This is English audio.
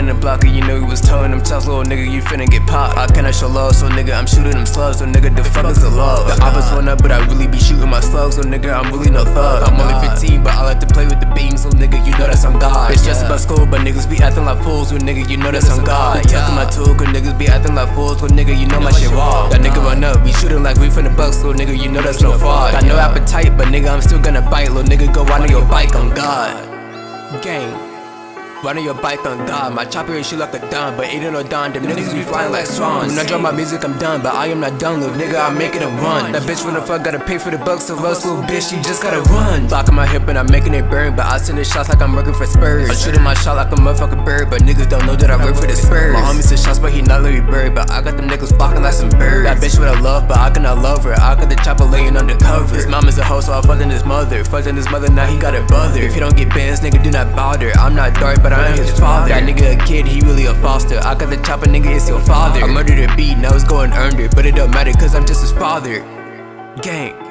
in the block, and you know he was telling them shots, little nigga, you finna get popped. I cannot show love, so nigga, I'm shooting them slugs, so nigga, the fuck is the love? The opposite one up, but I really be shooting my slugs, so nigga, I'm really no thug. I'm only 15, but I like to play with the beams, so nigga, you know that's on God. It's just about school, but niggas be acting like fools, so nigga, you know that's on God. Tucking my tool, cause niggas be acting like fools, so nigga, you know my shit raw. That nigga run up, we shooting like we from the bucks, so nigga, you know that's no fraud. Got no appetite, but nigga, I'm still gonna bite, little nigga, go ride on your bike on God. Gang. Ride on your bike on God, my chopper is shoot like a dime, but ain't no dime, them niggas be flying like swans. When I drop my music, I'm done, but I am not done, little nigga, I'm making a run. That bitch from the fuck gotta pay for the bucks, so us, little bitch, you just gotta run. Locking my hip and I'm making it burn, but I send the shots like I'm working for Spurs. I'm shooting my shot like a motherfucking bird, but niggas don't know that I work for the Spurs. My homie send shots, but he not let me bird, but I got them niggas flocking like some birds. That bitch with a love, but I cannot love her, I got the chopper laying undercover. His mom is a hoe, so I fucked in his mother. Fucked in his mother, now he got it bother. If he don't get bands, nigga, do not bother. I'm not dark, but I am his father. That nigga a kid, he really a foster. I got the chopper, nigga, it's your father. I murdered a beat, now it's going under, but it don't matter, cause I'm just his father. Gang.